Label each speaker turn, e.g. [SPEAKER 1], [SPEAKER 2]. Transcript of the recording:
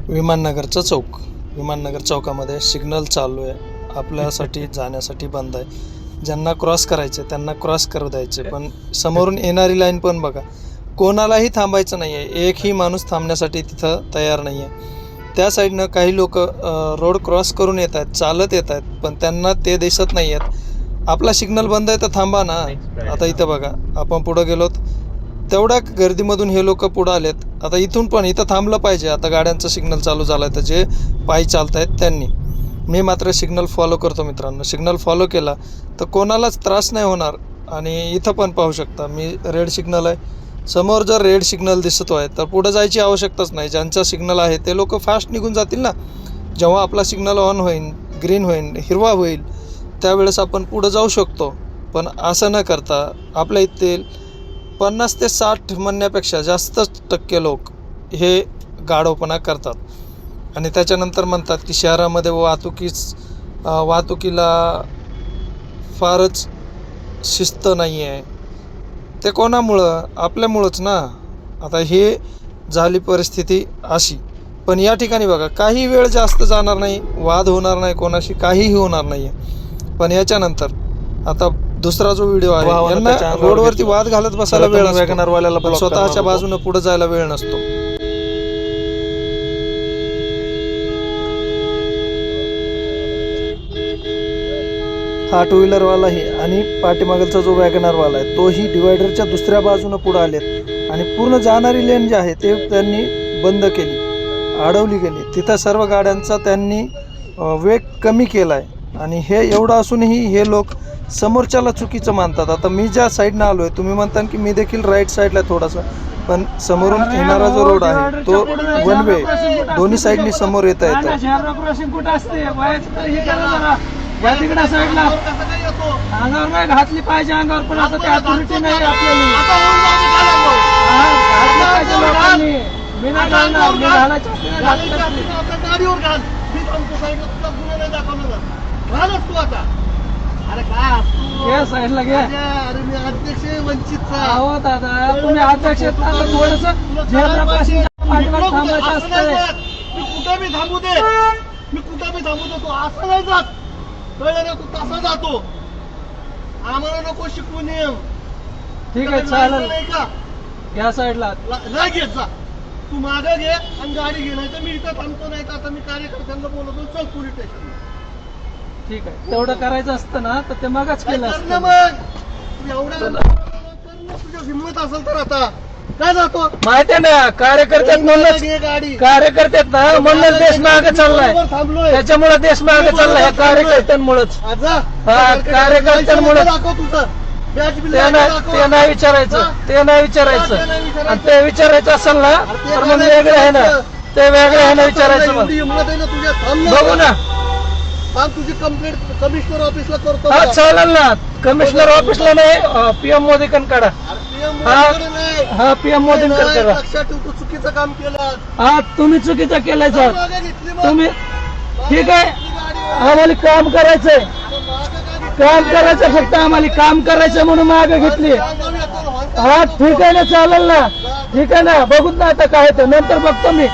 [SPEAKER 1] विमाननगरचा चौक. विमाननगर चौकामध्ये सिग्नल चालू आहे, आपल्यासाठी जाण्यासाठी बंद आहे. ज्यांना क्रॉस करायचे त्यांना क्रॉस करू द्यायचे, पण समोरून येणारी लाईन पण बघा, कोणालाही थांबायचं नाही आहे. एकही माणूस थांबण्यासाठी तिथं तयार नाही आहे. त्या साईडनं काही लोक रोड क्रॉस करून येत आहेत, चालत येत आहेत, पण त्यांना ते दिसत नाही आहेत. आपला सिग्नल बंद आहे तर थांबा ना. आता इथं बघा, आपण पुढं गेलोत तेवढ्या गर्दीमधून हे लोक पुढं आलेत. आता इथून पण इथं थांबलं पाहिजे. आता गाड्यांचं सिग्नल चालू झालं आहे, तर जे पायी चालत आहेत त्यांनी. मी मात्र सिग्नल फॉलो करतो मित्रांनो. सिग्नल फॉलो केला तर कोणालाच त्रास नाही होणार. आणि इथं पण पाहू शकता, मी रेड सिग्नल आहे, समोर जर रेड सिग्नल दिसतो आहे तर पुढं जायची आवश्यकताच नाही. ज्यांचा सिग्नल आहे ते लोक फास्ट निघून जातील ना. जेव्हा आपला सिग्नल ऑन होईल, ग्रीन होईल, हिरवा होईल, त्यावेळेस आपण पुढं जाऊ शकतो. पण असं न करता आपल्या इथे 50 ते 60 म्हणण्यापेक्षा जास्त टक्के लोक हे गाढवपणा करतात. आणि त्याच्यानंतर म्हणतात की शहरामध्ये वाहतुकीला फारच शिस्त नाही आहे. ते कोणामुळं? आपल्यामुळंच ना. आता हे झाली परिस्थिती अशी. पण या ठिकाणी बघा, काही वेळ जास्त जाणार नाही, वाद होणार नाही, कोणाशी काहीही होणार नाही आहे. पण याच्यानंतर आता दुसरा जो व्हिडिओ आहे, यांना रोडवरती वाद घालत बसायला वेळ वॅगनरवाल्याला, पण स्वतःच्या बाजूनं पुढे जायला वेळ नसतो. हा टू व्हीलरवालाही आणि पाठीमागचा जो वॅगनरवाला आहे तोही डिवायडरच्या दुसऱ्या बाजूनं पुढे आलेत आणि पूर्ण जाणारी लेन जी आहे ते त्यांनी बंद केली, अडवली गेली. तिथं सर्व गाड्यांचा त्यांनी वेग कमी केला आहे. आणि हे एवढं असूनही हे लोक समोरच्याला चुकीचं मानतात. आता मी ज्या साईडनं आलो आहे, तुम्ही म्हणता की मी देखील राईट साईडला थोडासा, पण समोरून येणारा जो रोड आहे तो वन वे, दोन्ही साईडनी समोर येता येतं.
[SPEAKER 2] तिकडे साईडला अंगावर नाही घातली पाहिजे, अंगावर पण आता त्या अथॉरिटी नाही आपल्याला. साईडला घ्या.
[SPEAKER 3] अध्यक्ष वंचितचा
[SPEAKER 2] हो दादा, तुम्ही अध्यक्ष थोडस थांबायचं असतं.
[SPEAKER 3] मी कुठं बी थांबू दे, तो असं नाही जात, कळलं ना. तू तसा जातो, आम्हाला नको शिकवून नियम.
[SPEAKER 2] ठीक आहे, चालेल.
[SPEAKER 3] नाही का
[SPEAKER 2] या साईडला
[SPEAKER 3] नाही घेत जा, तू मागं घे आणि गाडी घे. नाही तर मी इथं थांबतो, नाही तर आता मी कार्यकर्त्यांना बोलवतो, चल पोलीस स्टेशन.
[SPEAKER 2] ठीक आहे, तेवढं करायचं असतं ना तर ते मगच केलं असतं.
[SPEAKER 3] मग तू एवढं तुझ्या हिंमत असेल तर आता काय जातो
[SPEAKER 2] माहिती आहे ना. कार्यकर्त्यात म्हणूनच
[SPEAKER 3] गाडी
[SPEAKER 2] कार्यकर्त्यात ना, म्हणूनच देश मागे चाललाय.
[SPEAKER 3] थांबलोय,
[SPEAKER 2] त्याच्यामुळे देश मागे चाललाय, ह्या कार्यकर्त्यांमुळेच. कार्यकर्त्यांमुळे
[SPEAKER 3] दाखव तुझं बॅच बिल
[SPEAKER 2] ते नाही विचारायचं, ते नाही विचारायचं. आणि ते विचारायचं असेल ना तर मग वेगळं आहे ना, ते वेगळं आहे ना विचारायचं. मग
[SPEAKER 3] हिंमत आहे ना तुझ्या, थांब
[SPEAKER 2] बघू ना.
[SPEAKER 3] तुझी कंप्लेंट कमिशनर ऑफिसला करतो.
[SPEAKER 2] हा चालेल ना. कमिशनर ऑफिसला नाही, पीएम मोदीकडे. हा पीएम मोदींकडे.
[SPEAKER 3] लक्षात ठेव, तू चुकीचं काम केलं.
[SPEAKER 2] हा तुम्ही चुकीचं केलंय सर. तुम्ही ठीक आहे, आम्हाला काम करायचंय, फक्त आम्हाला काम करायचं म्हणून मागे घेतली. हा ठीक आहे ना, चालेल ना. ठीक आहे ना, बघूत ना आता काय ते, नंतर बघतो मी.